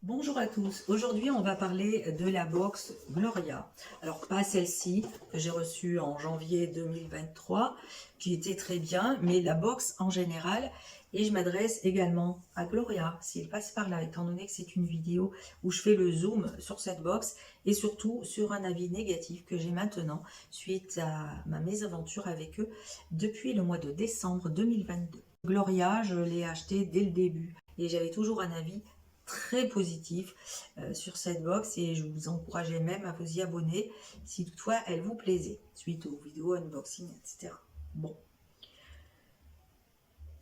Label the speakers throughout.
Speaker 1: Bonjour à tous, aujourd'hui on va parler de la box Gloria. Alors pas celle-ci que j'ai reçue en janvier 2023 qui était très bien, mais la box en général, et je m'adresse également à Gloria s'il passe par là, étant donné que c'est une vidéo où je fais le zoom sur cette box et surtout sur un avis négatif que j'ai maintenant suite à ma mésaventure avec eux depuis le mois de décembre 2022. Gloria, je l'ai acheté dès le début et j'avais toujours un avis très positif sur cette box et je vous encourageais même à vous y abonner si toutefois elle vous plaisait suite aux vidéos unboxing, etc. Bon,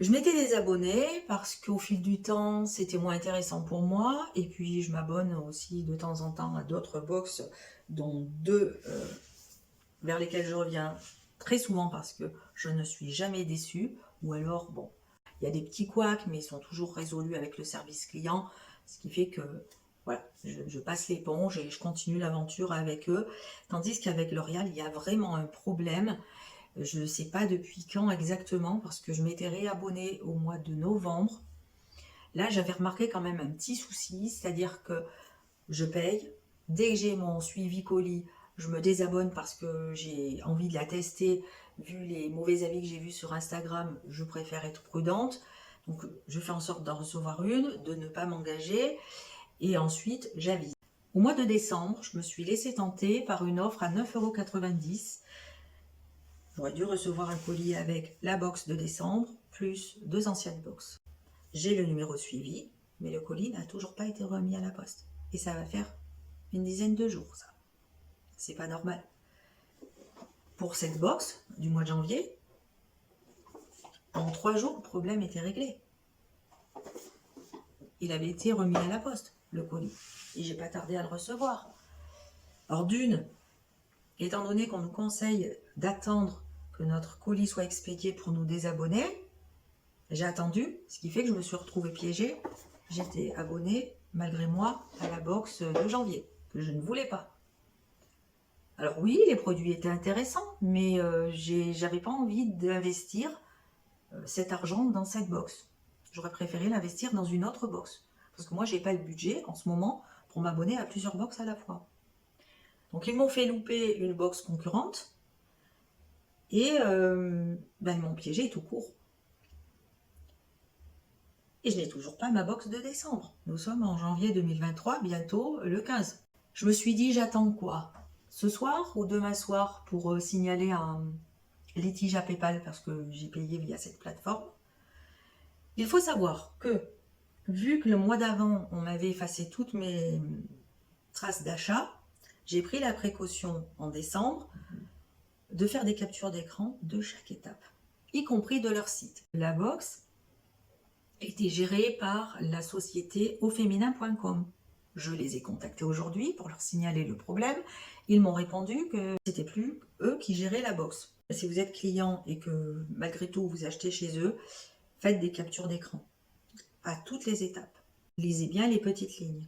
Speaker 1: je m'étais désabonnée parce qu'au fil du temps c'était moins intéressant pour moi et puis je m'abonne aussi de temps en temps à d'autres box dont deux vers lesquelles je reviens très souvent parce que je ne suis jamais déçue, ou alors bon, il y a des petits couacs mais ils sont toujours résolus avec le service client, ce qui fait que voilà, je passe l'éponge et je continue l'aventure avec eux, tandis qu'avec L'Oréal il y a vraiment un problème. Je ne sais pas depuis quand exactement parce que je m'étais réabonnée au mois de novembre. Là j'avais remarqué quand même un petit souci, c'est-à-dire que je paye. Dès que j'ai mon suivi colis, je me désabonne parce que j'ai envie de la tester. Vu les mauvais avis que j'ai vus sur Instagram, je préfère être prudente. Donc je fais en sorte d'en recevoir une, de ne pas m'engager. Et ensuite, j'avise. Au mois de décembre, je me suis laissé tenter par une offre à 9,90 €. J'aurais dû recevoir un colis avec la box de décembre, plus deux anciennes boxes. J'ai le numéro suivi, mais le colis n'a toujours pas été remis à la poste. Et ça va faire une dizaine de jours, ça. C'est pas normal. Pour cette box du mois de janvier, en 3 jours, le problème était réglé. Il avait été remis à la poste, le colis. Et j'ai pas tardé à le recevoir. Alors d'une, étant donné qu'on nous conseille d'attendre que notre colis soit expédié pour nous désabonner, j'ai attendu, ce qui fait que je me suis retrouvée piégée. J'étais abonnée, malgré moi, à la box de janvier, que je ne voulais pas. Alors oui, les produits étaient intéressants, mais j'avais pas envie d'investir cet argent dans cette box. J'aurais préféré l'investir dans une autre box. Parce que moi, j'ai pas le budget en ce moment pour m'abonner à plusieurs box à la fois. Donc ils m'ont fait louper une box concurrente et ils m'ont piégé tout court. Et je n'ai toujours pas ma box de décembre. Nous sommes en janvier 2023, bientôt le 15. Je me suis dit, j'attends quoi? Ce soir ou demain soir pour signaler un litige à PayPal parce que j'ai payé via cette plateforme. Il faut savoir que, vu que le mois d'avant, on m'avait effacé toutes mes traces d'achat, j'ai pris la précaution en décembre de faire des captures d'écran de chaque étape, y compris de leur site. La box était gérée par la société auféminin.com. Je les ai contactés aujourd'hui pour leur signaler le problème. Ils m'ont répondu que c'était plus eux qui géraient la box. Si vous êtes client et que malgré tout vous achetez chez eux, faites des captures d'écran à toutes les étapes. Lisez bien les petites lignes.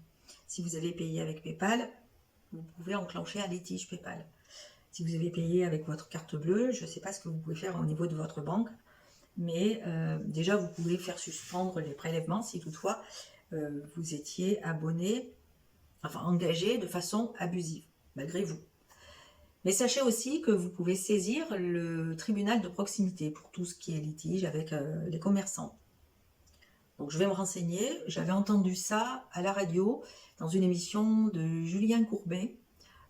Speaker 1: Si vous avez payé avec PayPal, vous pouvez enclencher un litige PayPal. Si vous avez payé avec votre carte bleue, je ne sais pas ce que vous pouvez faire au niveau de votre banque, mais déjà vous pouvez faire suspendre les prélèvements si toutefois vous étiez abonné, enfin engagé de façon abusive, malgré vous. Mais sachez aussi que vous pouvez saisir le tribunal de proximité pour tout ce qui est litige avec les commerçants. Donc je vais me renseigner. J'avais entendu ça à la radio dans une émission de Julien Courbet.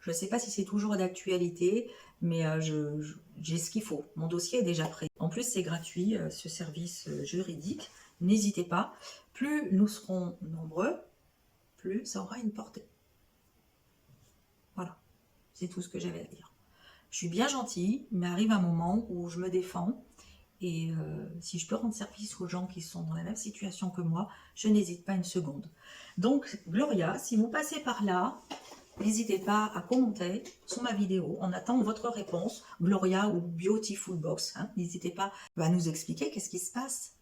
Speaker 1: Je ne sais pas si c'est toujours d'actualité, mais j'ai ce qu'il faut. Mon dossier est déjà prêt. En plus, c'est gratuit, ce service juridique. N'hésitez pas. Plus nous serons nombreux, plus ça aura une portée. Voilà, c'est tout ce que j'avais à dire. Je suis bien gentille, mais arrive un moment où je me défends. Et si je peux rendre service aux gens qui sont dans la même situation que moi, je n'hésite pas une seconde. Donc, Gloria, si vous passez par là, n'hésitez pas à commenter sous ma vidéo. On attend votre réponse, Gloria ou Beautiful Box. Hein. N'hésitez pas à nous expliquer qu'est-ce qui se passe.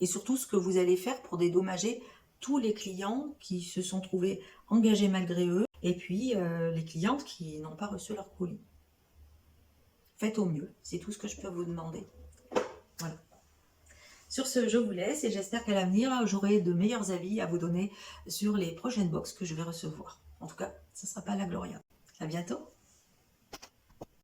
Speaker 1: Et surtout ce que vous allez faire pour dédommager tous les clients qui se sont trouvés engagés malgré eux. Et puis, les clientes qui n'ont pas reçu leur colis. Faites au mieux, c'est tout ce que je peux vous demander. Voilà. Sur ce, je vous laisse et j'espère qu'à l'avenir, j'aurai de meilleurs avis à vous donner sur les prochaines box que je vais recevoir. En tout cas, ce ne sera pas la Gloria. À bientôt!